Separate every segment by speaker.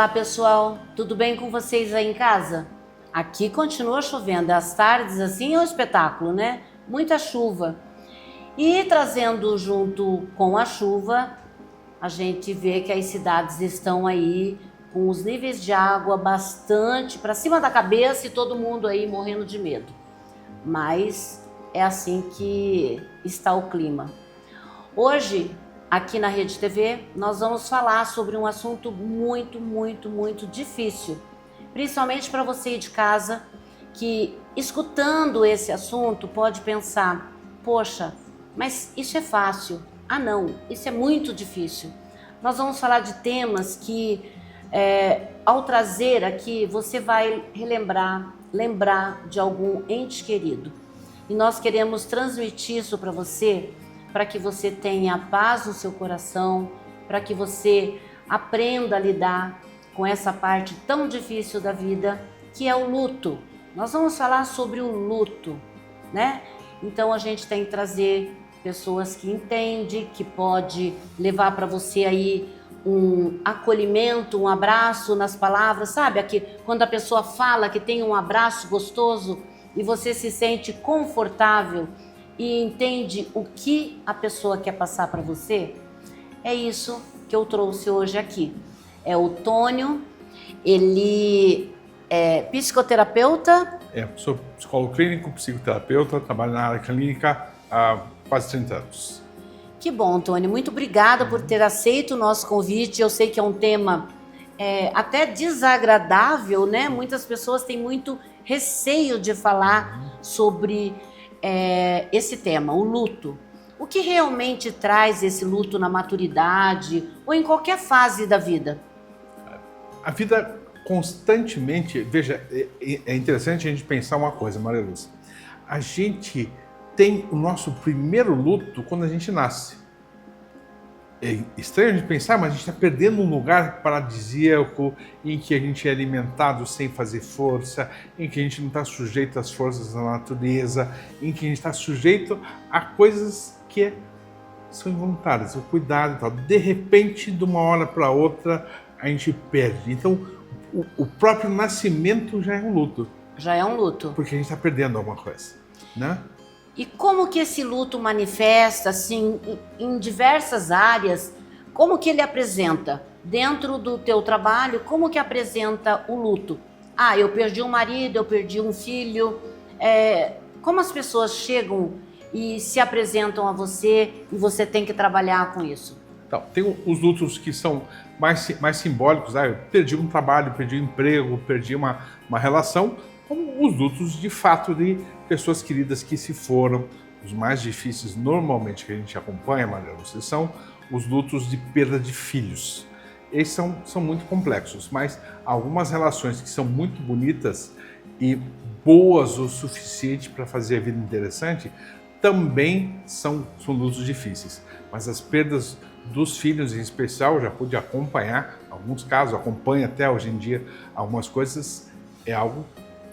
Speaker 1: Olá pessoal, tudo bem com vocês aí em casa? Aqui continua chovendo, as tardes assim é um espetáculo, né? Muita chuva. E trazendo junto com a chuva, a gente vê que as cidades estão aí com os níveis de água bastante para cima da cabeça e todo mundo aí morrendo de medo. Mas é assim que está o clima. Hoje, aqui na Rede TV, nós vamos falar sobre um assunto muito difícil, principalmente para você de casa, que escutando esse assunto pode pensar, poxa, mas isso é fácil. Ah não, isso é muito difícil. Nós vamos falar de temas que, ao trazer aqui, você vai lembrar de algum ente querido. E nós queremos transmitir isso para você, para que você tenha paz no seu coração, para que você aprenda a lidar com essa parte tão difícil da vida, que é o luto. Nós vamos falar sobre o luto, né? Então a gente tem que trazer pessoas que entendem, que pode levar para você aí um acolhimento, um abraço nas palavras, sabe? Aqui, quando a pessoa fala que tem um abraço gostoso e você se sente confortável e entende o que a pessoa quer passar para você, é isso que eu trouxe hoje aqui. É o Tônio, ele é psicoterapeuta.
Speaker 2: Sou psicólogo clínico, psicoterapeuta, trabalho na área clínica há quase 30 anos.
Speaker 1: Que bom, Tônio, muito obrigada por ter aceito o nosso convite. Eu sei que é um tema até desagradável, né? Muitas pessoas têm muito receio de falar sobre esse tema, o luto. O que realmente traz esse luto na maturidade ou em qualquer fase da vida?
Speaker 2: A vida constantemente, veja, é interessante a gente pensar uma coisa, Maria Lúcia. A gente tem o nosso primeiro luto quando a gente nasce. É estranho a gente pensar, mas a gente está perdendo um lugar paradisíaco em que a gente é alimentado sem fazer força, em que a gente não está sujeito às forças da natureza, em que a gente está sujeito a coisas que são involuntárias, o cuidado e tal. De repente, de uma hora para outra, a gente perde. Então, o próprio nascimento já é um luto.
Speaker 1: Já é um luto.
Speaker 2: Porque a gente está perdendo alguma coisa, né?
Speaker 1: E como que esse luto manifesta, assim, em diversas áreas? Como que ele apresenta? Dentro do teu trabalho, como que apresenta o luto? Ah, eu perdi um marido, eu perdi um filho. Como as pessoas chegam e se apresentam a você e você tem que trabalhar com isso?
Speaker 2: Então, tem os lutos que são mais simbólicos. Eu perdi um trabalho, perdi um emprego, perdi uma relação. Como os lutos de fato de pessoas queridas que se foram. Os mais difíceis normalmente que a gente acompanha, Maria Lúcia, são os lutos de perda de filhos. Esses são muito complexos, mas algumas relações que são muito bonitas e boas o suficiente para fazer a vida interessante também são lutos difíceis. Mas as perdas dos filhos em especial, eu já pude acompanhar alguns casos, acompanho até hoje em dia algumas coisas,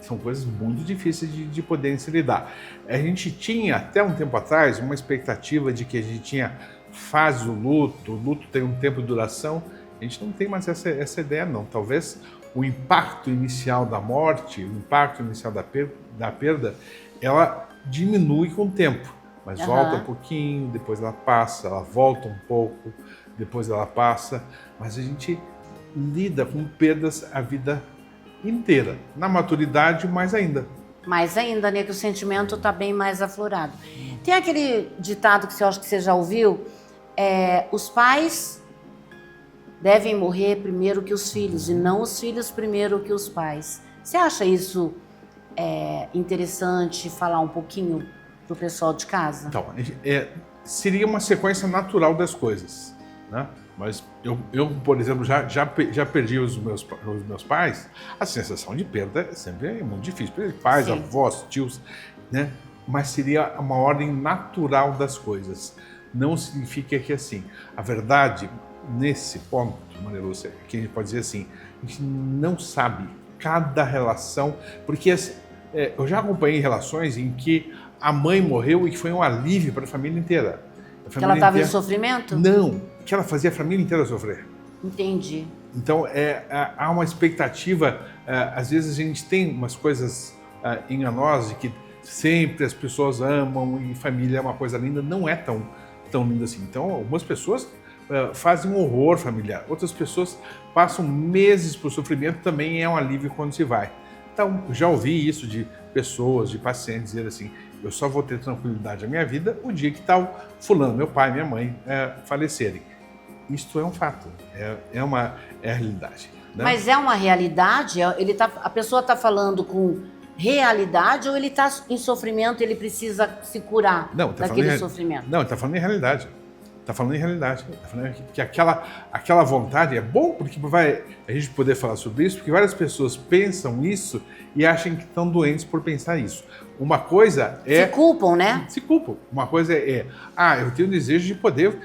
Speaker 2: são coisas muito difíceis de poderem se lidar. A gente tinha, até um tempo atrás, uma expectativa de que a gente tinha fase do luto, o luto tem um tempo de duração. A gente não tem mais essa ideia, não. Talvez o impacto inicial da morte, o impacto inicial da perda, ela diminui com o tempo, mas volta um pouquinho, depois ela passa, ela volta um pouco, depois ela passa, mas a gente lida com perdas a vida inteira, na maturidade mais ainda.
Speaker 1: Mais ainda, né, que o sentimento está bem mais aflorado. Tem aquele ditado que eu acho que você já ouviu, os pais devem morrer primeiro que os filhos e não os filhos primeiro que os pais. Você acha isso interessante falar um pouquinho para o pessoal de casa?
Speaker 2: Então, seria uma sequência natural das coisas, né? Mas eu, por exemplo, já perdi os meus pais. A sensação de perda sempre é muito difícil. Pais, sim, avós, tios, né? Mas seria uma ordem natural das coisas. Não significa que assim, a verdade, nesse ponto, Maria Lúcia, que a gente pode dizer assim, a gente não sabe cada relação, porque eu já acompanhei relações em que a mãe morreu e que foi um alívio para a família inteira.
Speaker 1: Que ela estava em sofrimento?
Speaker 2: Não, que ela fazia a família inteira sofrer.
Speaker 1: Entendi.
Speaker 2: Então, há uma expectativa, às vezes a gente tem umas coisas enganosas de que sempre as pessoas amam e família é uma coisa linda, não é tão linda assim. Então, algumas pessoas fazem um horror familiar, outras pessoas passam meses por sofrimento, também é um alívio quando se vai. Então, já ouvi isso de pessoas, de pacientes, dizer assim, eu só vou ter tranquilidade na minha vida o dia que tal fulano, meu pai, minha mãe, falecerem. Isto é um fato, é a realidade. Né?
Speaker 1: Mas é uma realidade? A pessoa está falando com realidade ou ele está em sofrimento e ele precisa se curar daquele sofrimento?
Speaker 2: Não, ele está falando em realidade. Está falando em realidade. Tá falando que aquela vontade é bom porque vai a gente poder falar sobre isso, porque várias pessoas pensam isso e acham que estão doentes por pensar isso. Uma coisa é...
Speaker 1: Se culpam, né?
Speaker 2: Se culpam. Uma coisa eu tenho o desejo de poder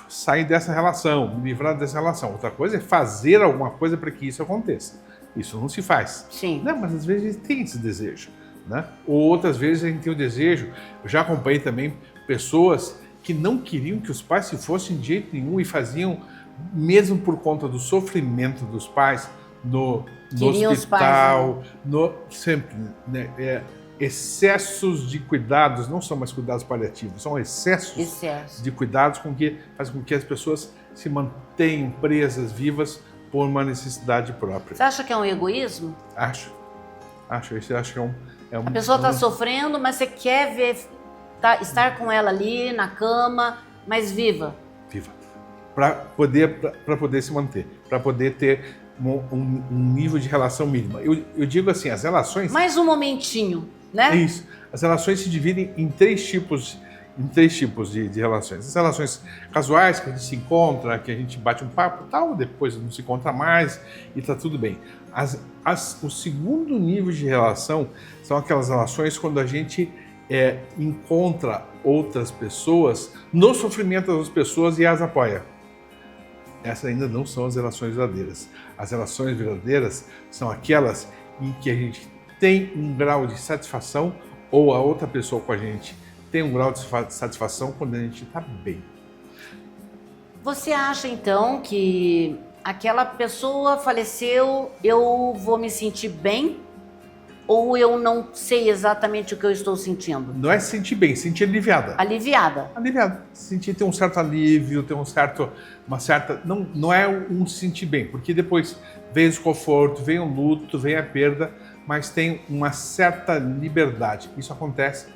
Speaker 2: sair dessa relação, me livrar dessa relação. Outra coisa é fazer alguma coisa para que isso aconteça. Isso não se faz.
Speaker 1: Sim.
Speaker 2: Não, mas às vezes a gente tem esse desejo. Né? Ou outras vezes a gente tem o desejo. Eu já acompanhei também pessoas que não queriam que os pais se fossem de jeito nenhum e faziam, mesmo por conta do sofrimento dos pais, no hospital, sempre, né? Excessos de cuidados, não são mais cuidados paliativos, são excessos de cuidados que fazem com que as pessoas se mantenham presas, vivas, por uma necessidade própria.
Speaker 1: Você acha que é um egoísmo?
Speaker 2: Acho. Isso eu acho que
Speaker 1: A pessoa está sofrendo, mas você quer estar com ela ali na cama, mas viva.
Speaker 2: Viva. Para poder se manter, para poder ter um nível de relação mínima. Eu digo assim, as relações...
Speaker 1: Mais um momentinho, né?
Speaker 2: Isso. As relações se dividem em três tipos de relações. As relações casuais, que a gente se encontra, que a gente bate um papo e tal, depois não se encontra mais e está tudo bem. O segundo nível de relação são aquelas relações quando a gente encontra outras pessoas no sofrimento das pessoas e as apoia. Essas ainda não são as relações verdadeiras. As relações verdadeiras são aquelas em que a gente tem um grau de satisfação ou a outra pessoa com a gente tem um grau de satisfação quando a gente está bem.
Speaker 1: Você acha então que aquela pessoa faleceu, eu vou me sentir bem? Ou eu não sei exatamente o que eu estou sentindo?
Speaker 2: Não é sentir bem, sentir aliviada.
Speaker 1: Aliviada.
Speaker 2: Aliviada. Sentir ter um certo alívio, ter uma certa... Não é um sentir bem, porque depois vem o desconforto, vem o luto, vem a perda, mas tem uma certa liberdade. Isso acontece,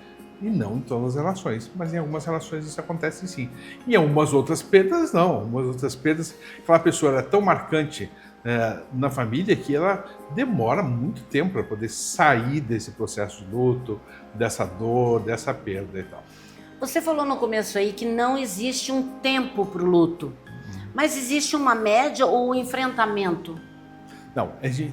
Speaker 2: e não em todas as relações, mas em algumas relações isso acontece sim. E em algumas outras perdas, não. Algumas outras perdas, aquela pessoa era tão marcante na família que ela demora muito tempo para poder sair desse processo de luto, dessa dor, dessa perda e tal.
Speaker 1: Você falou no começo aí que não existe um tempo para o luto, mas existe uma média ou um enfrentamento?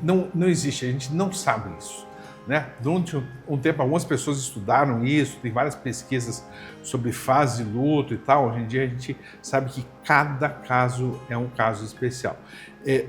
Speaker 2: Não existe, a gente não sabe isso. Né? Durante um tempo, algumas pessoas estudaram isso, tem várias pesquisas sobre fase de luto e tal. Hoje em dia a gente sabe que cada caso é um caso especial.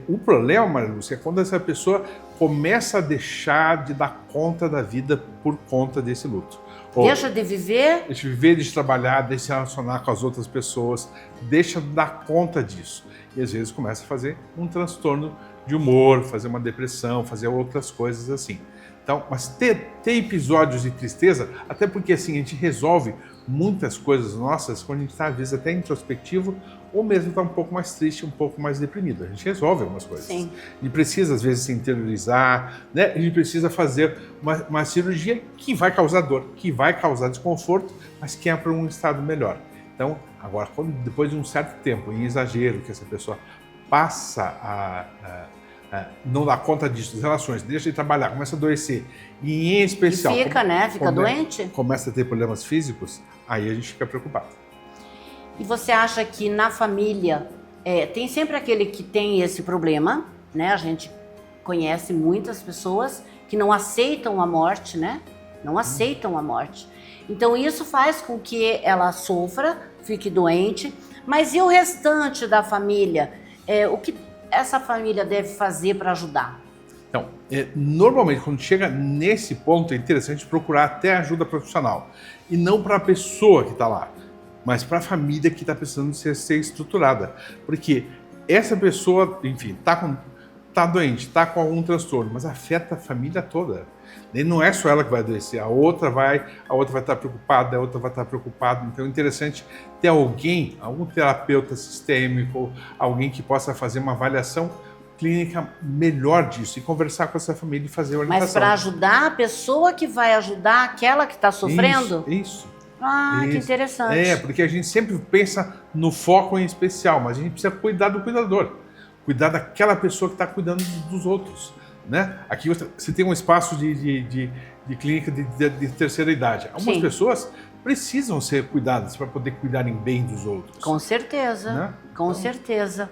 Speaker 2: O problema, Maria Lúcia, é quando essa pessoa começa a deixar de dar conta da vida por conta desse luto.
Speaker 1: Deixa de viver?
Speaker 2: Deixa de viver, deixa de trabalhar, deixa de se relacionar com as outras pessoas, deixa de dar conta disso. E às vezes começa a fazer um transtorno de humor, fazer uma depressão, fazer outras coisas assim. Então, mas ter episódios de tristeza, até porque assim a gente resolve muitas coisas nossas quando a gente está às vezes até introspectivo ou mesmo está um pouco mais triste, um pouco mais deprimido. A gente resolve algumas coisas.
Speaker 1: Sim.
Speaker 2: A gente precisa às vezes se interiorizar, né? A gente precisa fazer uma cirurgia que vai causar dor, que vai causar desconforto, mas que é para um estado melhor. Então, agora, depois de um certo tempo, em exagero, que essa pessoa passa a não dá conta disso, das relações, deixa de trabalhar, começa a adoecer, e em especial...
Speaker 1: E fica, né? Fica doente.
Speaker 2: Começa a ter problemas físicos, aí a gente fica preocupado.
Speaker 1: E você acha que na família tem sempre aquele que tem esse problema, né? A gente conhece muitas pessoas que não aceitam a morte, né? Não aceitam a morte. Então isso faz com que ela sofra, fique doente, mas e o restante da família? O que essa família deve fazer para ajudar?
Speaker 2: Então, normalmente quando chega nesse ponto é interessante procurar até ajuda profissional. E não para a pessoa que está lá, mas para a família que está precisando ser estruturada. Porque essa pessoa, enfim, tá doente, tá com algum transtorno, mas afeta a família toda. E não é só ela que vai adoecer, a outra vai estar preocupada, a outra vai estar preocupada. Então é interessante ter algum terapeuta sistêmico, alguém que possa fazer uma avaliação clínica melhor disso e conversar com essa família e fazer a orientação.
Speaker 1: Mas para ajudar a pessoa que vai ajudar aquela que está sofrendo?
Speaker 2: Isso.
Speaker 1: Ah,
Speaker 2: Isso.
Speaker 1: que interessante.
Speaker 2: Porque a gente sempre pensa no foco em especial, mas a gente precisa cuidar do cuidador, cuidar daquela pessoa que está cuidando dos outros. Né? Aqui você tem um espaço de clínica de terceira idade. Algumas
Speaker 1: Sim.
Speaker 2: pessoas precisam ser cuidadas para poder cuidarem bem dos outros.
Speaker 1: Com certeza,
Speaker 2: né?
Speaker 1: Com certeza.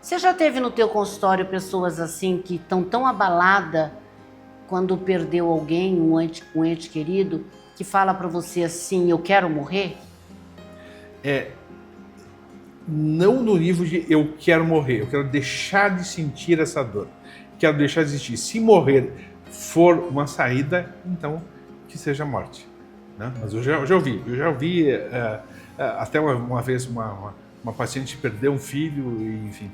Speaker 1: Você já teve no teu consultório pessoas assim que estão tão abaladas quando perdeu alguém, um ente querido, que fala para você assim, eu quero morrer?
Speaker 2: Não no nível de eu quero morrer, eu quero deixar de sentir essa dor. Quero deixar de existir. Se morrer for uma saída, então que seja a morte. Né? Mas eu já ouvi até uma vez uma paciente perdeu um filho e, enfim,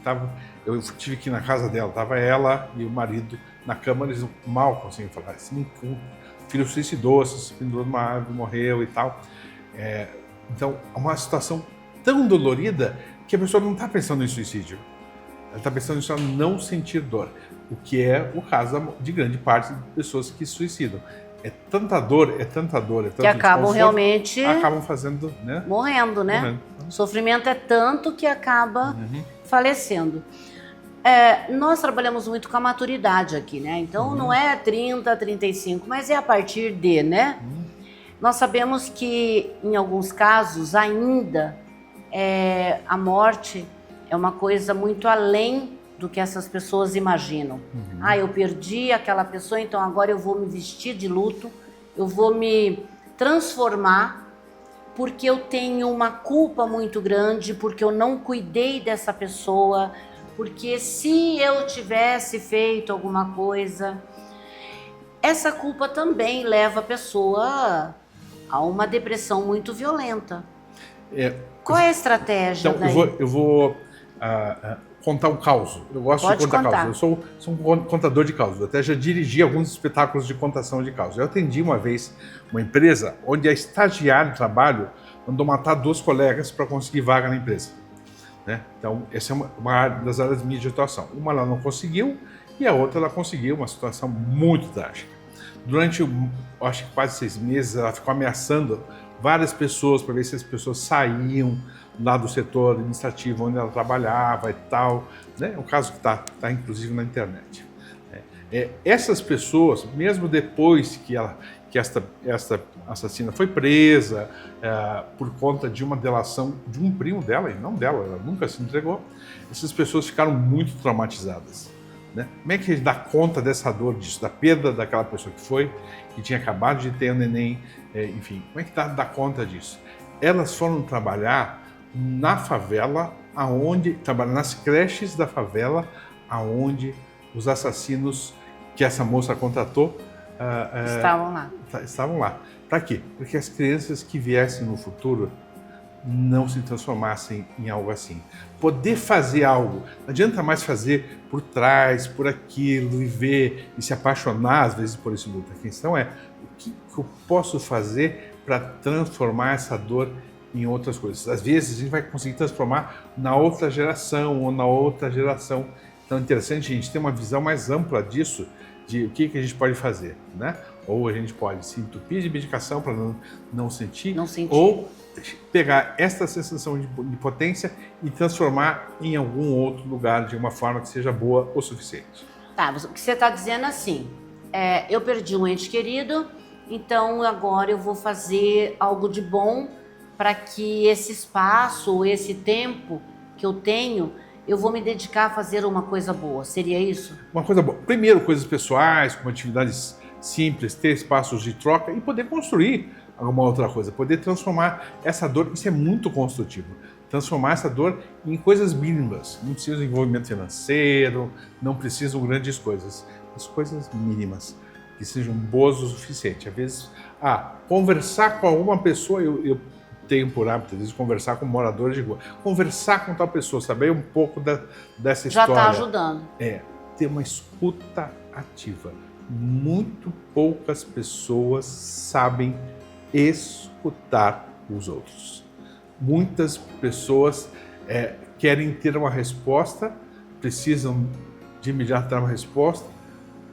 Speaker 2: eu tive que ir na casa dela, estava ela e o marido na cama, eles mal conseguiam falar. Assim, o filho suicidou, se pendurou numa árvore, morreu e tal. Então, é uma situação tão dolorida que a pessoa não está pensando em suicídio. Ela está pensando em só não sentir dor, o que é o caso de grande parte de pessoas que se suicidam. É tanta dor, é tanta
Speaker 1: que acabam realmente
Speaker 2: fazendo, né?
Speaker 1: Morrendo, né?
Speaker 2: Morrendo.
Speaker 1: O sofrimento é tanto que acaba falecendo. Nós trabalhamos muito com a maturidade aqui, né? Então não é 30, 35, mas é a partir de, né? Nós sabemos que em alguns casos ainda a morte é uma coisa muito além do que essas pessoas imaginam. Eu perdi aquela pessoa, então agora eu vou me vestir de luto, eu vou me transformar porque eu tenho uma culpa muito grande, porque eu não cuidei dessa pessoa, porque se eu tivesse feito alguma coisa, essa culpa também leva a pessoa a uma depressão muito violenta. Qual é a estratégia?
Speaker 2: Então, eu vou contar um caos. Eu gosto de contar causos. Eu sou um contador de causos. Eu até já dirigi alguns espetáculos de contação de causos. Eu atendi uma vez uma empresa onde a estagiária de trabalho mandou matar 2 colegas para conseguir vaga na empresa. Né? Então, essa é uma das áreas minhas de atuação. Uma ela não conseguiu e a outra ela conseguiu, uma situação muito trágica. Durante, acho que quase 6 meses, ela ficou ameaçando várias pessoas para ver se as pessoas saíam lá do setor administrativo onde ela trabalhava e tal. Né? É um caso que está inclusive na internet. Essas pessoas, mesmo depois que esta assassina foi presa por conta de uma delação de um primo dela, e não dela, ela nunca se entregou, essas pessoas ficaram muito traumatizadas. Né? Como é que a gente dá conta dessa dor, disso, da perda daquela pessoa que tinha acabado de ter um neném, enfim, como é que dá conta disso? Elas foram trabalhar na favela, trabalhar nas creches da favela, aonde os assassinos que essa moça contratou estavam lá. Para quê? Para que as crianças que viessem no futuro não se transformassem em algo assim. Poder fazer algo, não adianta mais fazer por trás, por aquilo, viver e se apaixonar às vezes por esse luto. A questão é, o que eu posso fazer para transformar essa dor em outras coisas? Às vezes a gente vai conseguir transformar na outra geração ou na outra geração. Então é interessante a gente ter uma visão mais ampla disso, de o que a gente pode fazer, né? Ou a gente pode se entupir de medicação para não sentir, ou pegar esta sensação de potência e transformar em algum outro lugar de uma forma que seja boa o suficiente.
Speaker 1: Tá, o que você está dizendo assim, eu perdi um ente querido, então agora eu vou fazer algo de bom para que esse espaço, esse tempo que eu tenho, eu vou me dedicar a fazer uma coisa boa. Seria isso?
Speaker 2: Uma coisa boa. Primeiro, coisas pessoais, como atividades simples, ter espaços de troca e poder construir alguma outra coisa, poder transformar essa dor, isso é muito construtivo, transformar essa dor em coisas mínimas, não precisa de envolvimento financeiro, não precisam grandes coisas, as coisas mínimas, que sejam boas o suficiente. Às vezes, conversar com alguma pessoa, eu tenho por hábito, às vezes, conversar com moradores de rua. Conversar com tal pessoa, saber um pouco dessa
Speaker 1: Já
Speaker 2: história.
Speaker 1: está ajudando.
Speaker 2: Ter uma escuta ativa. Muito poucas pessoas sabem escutar os outros. Muitas pessoas querem ter uma resposta, precisam de imediato dar uma resposta,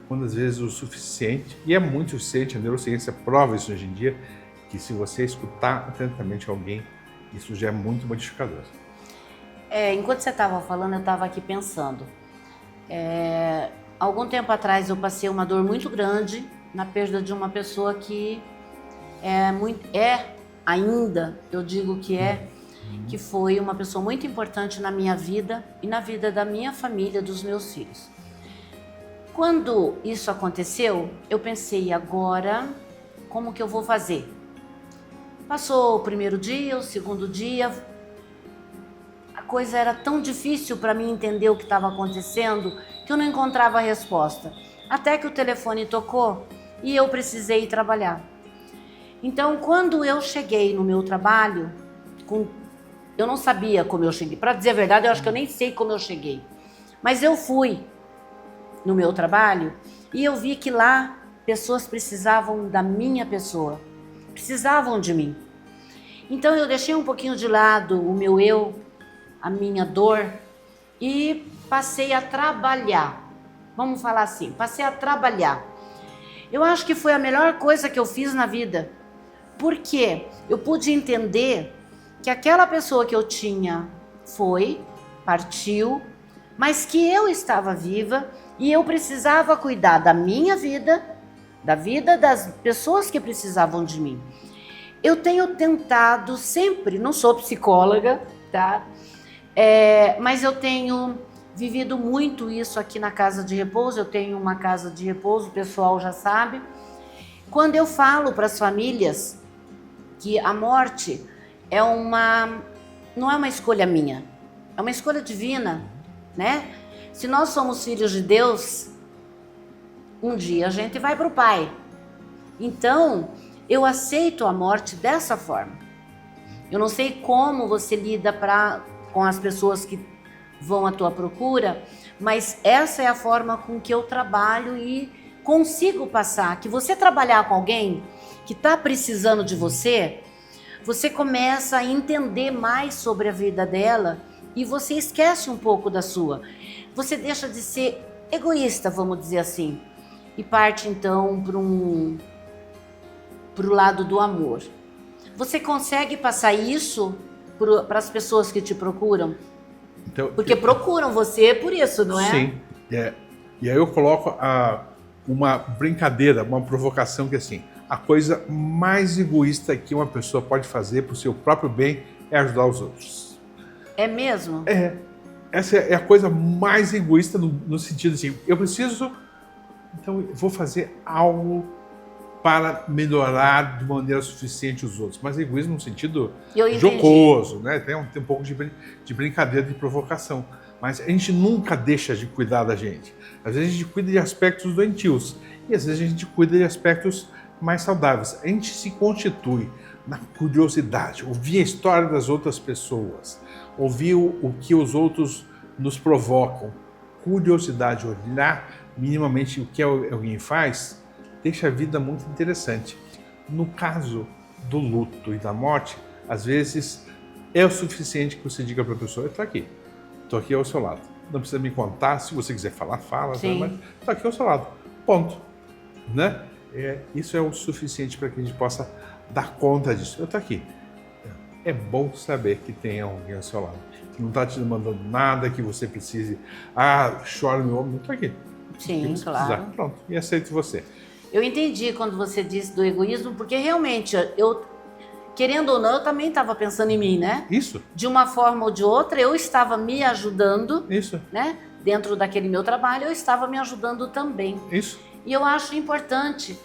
Speaker 2: quando às vezes o suficiente, e é muito suficiente, a neurociência prova isso hoje em dia, que se você escutar atentamente alguém, isso já é muito modificador.
Speaker 1: Enquanto você estava falando, eu estava aqui pensando. Algum tempo atrás eu passei uma dor muito grande na perda de uma pessoa que ainda, eu digo que foi uma pessoa muito importante na minha vida e na vida da minha família, dos meus filhos. Quando isso aconteceu, eu pensei, agora, como que eu vou fazer? Passou o primeiro dia, o segundo dia, a coisa era tão difícil para mim entender o que estava acontecendo que eu não encontrava a resposta. Até que o telefone tocou e eu precisei ir trabalhar. Então, quando eu cheguei no meu trabalho, eu não sabia como eu cheguei. Para dizer a verdade, eu acho que eu nem sei como eu cheguei. Mas eu fui no meu trabalho e eu vi que lá pessoas precisavam da minha pessoa. Precisavam de mim. Então eu deixei um pouquinho de lado o meu eu, a minha dor e passei a trabalhar. Vamos falar assim, passei a trabalhar. Eu acho que foi a melhor coisa que eu fiz na vida, porque eu pude entender que aquela pessoa que eu tinha partiu, mas que eu estava viva e eu precisava cuidar da minha vida, da vida das pessoas que precisavam de mim. Eu tenho tentado sempre, não sou psicóloga, tá? Mas eu tenho vivido muito isso aqui na casa de repouso. Eu tenho uma casa de repouso, o pessoal já sabe. Quando eu falo para as famílias que a morte não é uma escolha minha, é uma escolha divina, né? Se nós somos filhos de Deus, um dia a gente vai para o Pai. Então, eu aceito a morte dessa forma. Eu não sei como você lida com as pessoas que vão à tua procura, mas essa é a forma com que eu trabalho e consigo passar. Que você trabalhar com alguém que está precisando de você, você começa a entender mais sobre a vida dela e você esquece um pouco da sua. Você deixa de ser egoísta, vamos dizer assim, e parte então para o lado do amor. Você consegue passar isso para as pessoas que te procuram?
Speaker 2: Então,
Speaker 1: porque procuram você por isso, não é?
Speaker 2: Sim. E aí eu coloco uma brincadeira, uma provocação que assim, a coisa mais egoísta que uma pessoa pode fazer para o seu próprio bem é ajudar os outros.
Speaker 1: É mesmo?
Speaker 2: Essa é a coisa mais egoísta no sentido assim, eu preciso, então eu vou fazer algo para melhorar de maneira suficiente os outros. Mas egoísmo no sentido jocoso, né? Tem um pouco de brincadeira, de provocação. Mas a gente nunca deixa de cuidar da gente. Às vezes a gente cuida de aspectos doentios e às vezes a gente cuida de aspectos mais saudáveis. A gente se constitui na curiosidade, ouvir a história das outras pessoas, ouvir o que os outros nos provocam. Curiosidade, olhar minimamente o que alguém faz, deixa a vida muito interessante. No caso do luto e da morte, às vezes é o suficiente que você diga para a pessoa, eu estou aqui ao seu lado. Não precisa me contar, se você quiser falar, fala, mas estou aqui ao seu lado, ponto. Né? Isso é o suficiente para que a gente possa dar conta disso. Eu estou aqui. É bom saber que tem alguém ao seu lado, que não está te demandando nada, que você precise, chora no meu ombro, estou aqui.
Speaker 1: Sim, claro.
Speaker 2: Pronto, e aceito você.
Speaker 1: Eu entendi quando você disse do egoísmo, porque realmente, querendo ou não, eu também estava pensando em mim, né?
Speaker 2: Isso.
Speaker 1: De uma forma ou de outra, eu estava me ajudando.
Speaker 2: Isso.
Speaker 1: Né? Dentro daquele meu trabalho, eu estava me ajudando também.
Speaker 2: Isso.
Speaker 1: E eu acho importante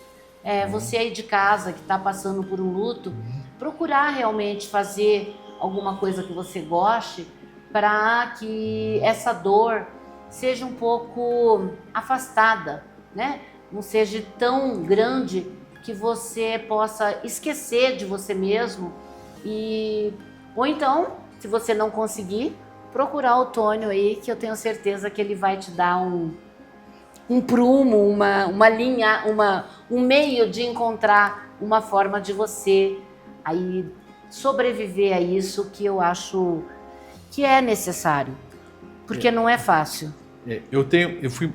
Speaker 1: você aí de casa, que está passando por um luto, procurar realmente fazer alguma coisa que você goste para que essa dor seja um pouco afastada, né? Não seja tão grande que você possa esquecer de você mesmo Ou então, se você não conseguir, procurar o Tônio aí, que eu tenho certeza que ele vai te dar um prumo, uma linha, um meio de encontrar uma forma de você aí sobreviver a isso, que eu acho que é necessário, porque não é fácil.
Speaker 2: Eu fui,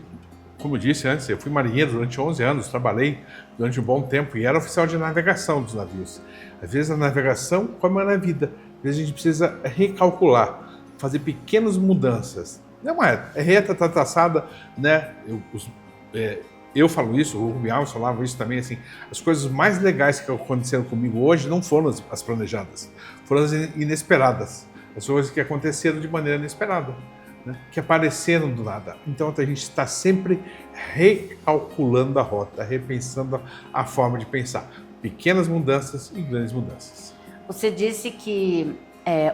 Speaker 2: como eu disse antes, eu fui marinheiro durante 11 anos, trabalhei durante um bom tempo e era oficial de navegação dos navios. Às vezes a navegação, como é na vida, às vezes a gente precisa recalcular, fazer pequenas mudanças. Não é reta, tá traçada, né? Eu falo isso, o Rubem Alves falava isso também, assim, as coisas mais legais que aconteceram comigo hoje não foram as planejadas, foram as inesperadas, as coisas que aconteceram de maneira inesperada, né? Que apareceram do nada. Então a gente está sempre recalculando a rota, repensando a forma de pensar. Pequenas mudanças e grandes mudanças.
Speaker 1: Você disse que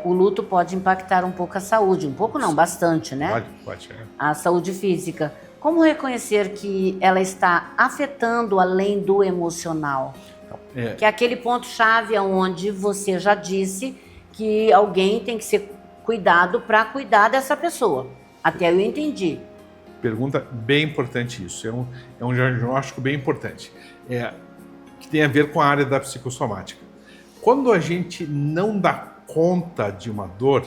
Speaker 1: o luto pode impactar um pouco a saúde, um pouco não, bastante, né?
Speaker 2: Pode.
Speaker 1: A saúde física. Como reconhecer que ela está afetando além do emocional? Que é aquele ponto-chave onde você já disse que alguém tem que ser cuidado para cuidar dessa pessoa. Até eu entendi.
Speaker 2: Pergunta bem importante isso. É um diagnóstico bem importante. Que tem a ver com a área da psicossomática. Quando a gente não dá conta de uma dor,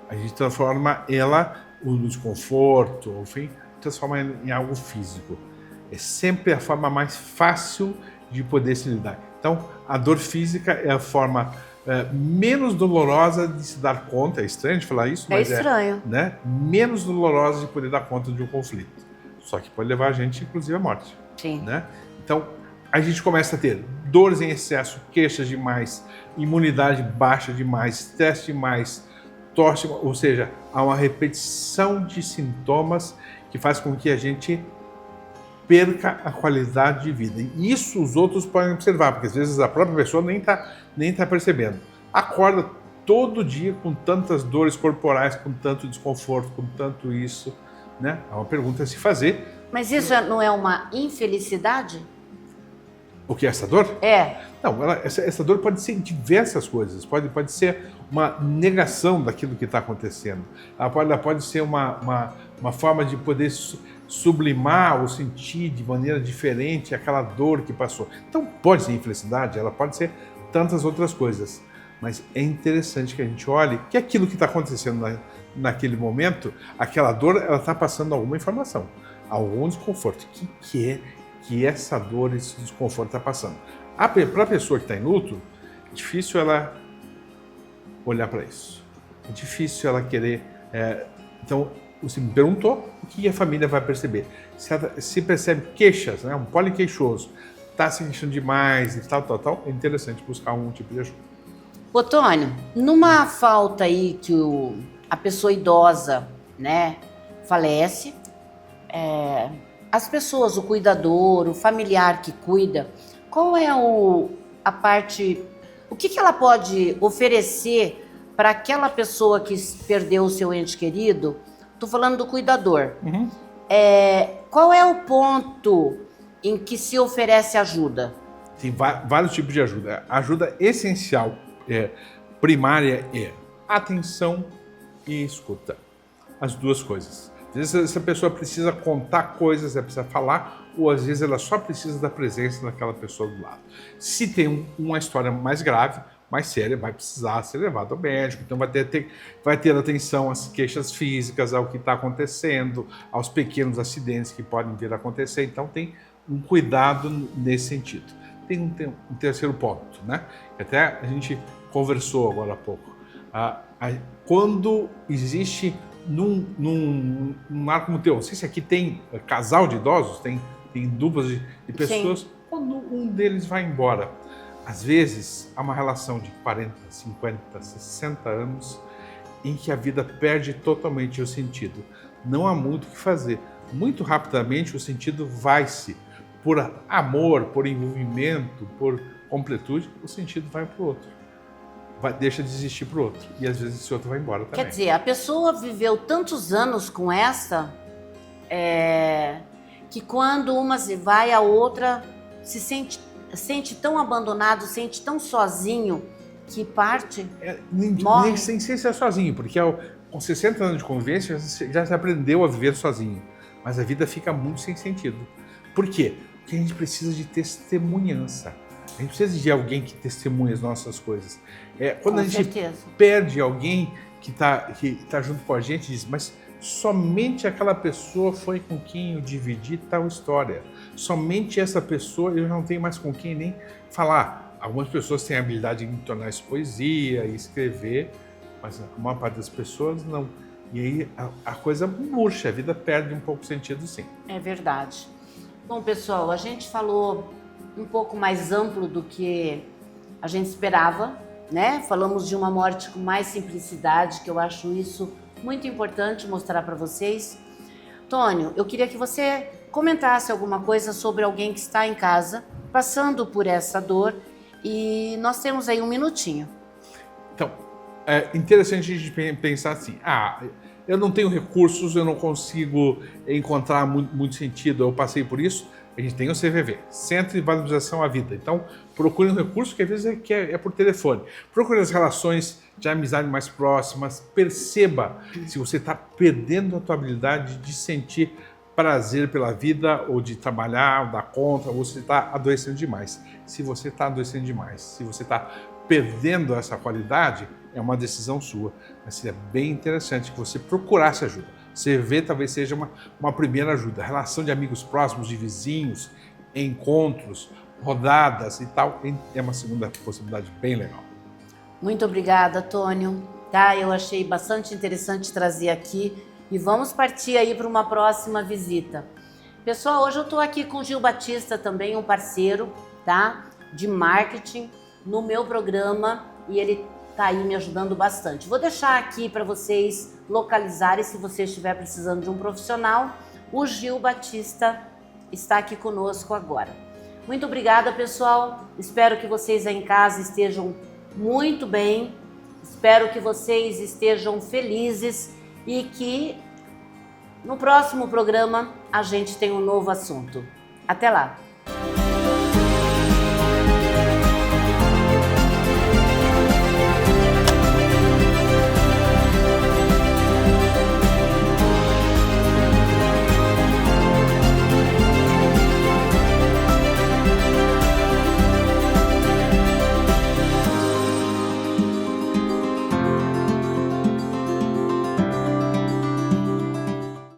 Speaker 2: a gente transforma ela no desconforto, enfim, transforma em algo físico. É sempre a forma mais fácil de poder se lidar. Então, a dor física é a forma menos dolorosa de se dar conta. É estranho de falar isso, mas
Speaker 1: estranho.
Speaker 2: Né? Menos dolorosa de poder dar conta de um conflito. Só que pode levar a gente, inclusive, à morte.
Speaker 1: Sim.
Speaker 2: Né? Então, a gente começa a ter dores em excesso, queixas demais, imunidade baixa demais, estresse demais, tosse, ou seja, há uma repetição de sintomas que faz com que a gente perca a qualidade de vida. E isso os outros podem observar, porque às vezes a própria pessoa nem tá percebendo. Acorda todo dia com tantas dores corporais, com tanto desconforto, com tanto isso, né? É uma pergunta a se fazer.
Speaker 1: Mas isso não é uma infelicidade?
Speaker 2: O que é essa dor? Não, essa dor pode ser diversas coisas. Pode ser uma negação daquilo que está acontecendo. Ela pode ser uma forma de poder sublimar ou sentir de maneira diferente aquela dor que passou. Então pode ser infelicidade, ela pode ser tantas outras coisas. Mas é interessante que a gente olhe que aquilo que está acontecendo naquele momento, aquela dor, ela está passando alguma informação, algum desconforto. O que é que essa dor, esse desconforto está passando? Para a pessoa que está em luto, é difícil ela olhar para isso. É difícil ela querer... Então, você me perguntou o que a família vai perceber. Se percebe queixas, né, um poliqueixoso, está se queixando demais e tal, é interessante buscar um tipo de ajuda.
Speaker 1: Ô, Tônio, numa falta aí que a pessoa idosa, né, falece, as pessoas, o cuidador, o familiar que cuida, qual é a parte, o que ela pode oferecer para aquela pessoa que perdeu o seu ente querido? Estou falando do cuidador.
Speaker 2: Uhum.
Speaker 1: Qual é o ponto em que se oferece ajuda?
Speaker 2: Tem vários tipos de ajuda. A ajuda essencial, primária, é atenção e escuta. As duas coisas. Às vezes essa pessoa precisa contar coisas, ela precisa falar, ou às vezes ela só precisa da presença daquela pessoa do lado. Se tem uma história mais grave, mais séria, vai precisar ser levado ao médico, então vai ter atenção às queixas físicas, ao que está acontecendo, aos pequenos acidentes que podem vir a acontecer, então tem um cuidado nesse sentido. Tem um terceiro ponto, né? Até a gente conversou agora há pouco. Quando existe num lar como o teu, não sei se aqui tem casal de idosos, tem duplas de pessoas. Sim. Quando um deles vai embora, às vezes há uma relação de 40, 50, 60 anos em que a vida perde totalmente o sentido. Não há muito o que fazer. Muito rapidamente o sentido vai-se. Por amor, por envolvimento, por completude, o sentido vai para o outro. Deixa de existir para o outro. E às vezes esse outro vai embora também.
Speaker 1: Quer dizer, a pessoa viveu tantos anos com essa, que quando uma se vai, a outra se sente tão abandonado, sente tão sozinho, que parte,
Speaker 2: Nem
Speaker 1: morre.
Speaker 2: sem ser sozinho, porque com 60 anos de convivência já se aprendeu a viver sozinho. Mas a vida fica muito sem sentido. Por quê? Porque a gente precisa de testemunhança. A gente precisa de alguém que testemunhe as nossas coisas. Quando a gente perde alguém que tá junto com a gente, diz, mas somente aquela pessoa foi com quem eu dividi tal história. Somente essa pessoa eu não tenho mais com quem nem falar. Algumas pessoas têm a habilidade de tornar isso poesia e escrever, mas a maior parte das pessoas não. E aí a coisa murcha, a vida perde um pouco o sentido, sim.
Speaker 1: É verdade. Bom, pessoal, a gente falou um pouco mais amplo do que a gente esperava, né? Falamos de uma morte com mais simplicidade, que eu acho isso muito importante mostrar para vocês. Tônio, eu queria que você comentasse alguma coisa sobre alguém que está em casa passando por essa dor, e nós temos aí um minutinho.
Speaker 2: Então, é interessante a gente pensar assim, eu não tenho recursos, eu não consigo encontrar muito sentido, eu passei por isso. A gente tem o CVV, Centro de Valorização à Vida. Então, procure um recurso que às vezes é por telefone. Procure as relações de amizade mais próximas. Perceba se você está perdendo a tua habilidade de sentir prazer pela vida, ou de trabalhar, ou dar conta, ou você está adoecendo demais. Se você está adoecendo demais, se você está perdendo essa qualidade, é uma decisão sua. Mas seria bem interessante que você procurasse ajuda. CV talvez seja uma primeira ajuda. Relação de amigos próximos, de vizinhos, encontros, rodadas e tal, é uma segunda possibilidade bem legal.
Speaker 1: Muito obrigada, Tônio. Tá, eu achei bastante interessante trazer aqui e vamos partir aí para uma próxima visita. Pessoal, hoje eu estou aqui com o Gil Batista, também um parceiro, tá, de marketing no meu programa, e ele tá aí me ajudando bastante. Vou deixar aqui para vocês localizarem, se você estiver precisando de um profissional. O Gil Batista está aqui conosco agora. Muito obrigada, pessoal. Espero que vocês aí em casa estejam muito bem. Espero que vocês estejam felizes e que no próximo programa a gente tenha um novo assunto. Até lá!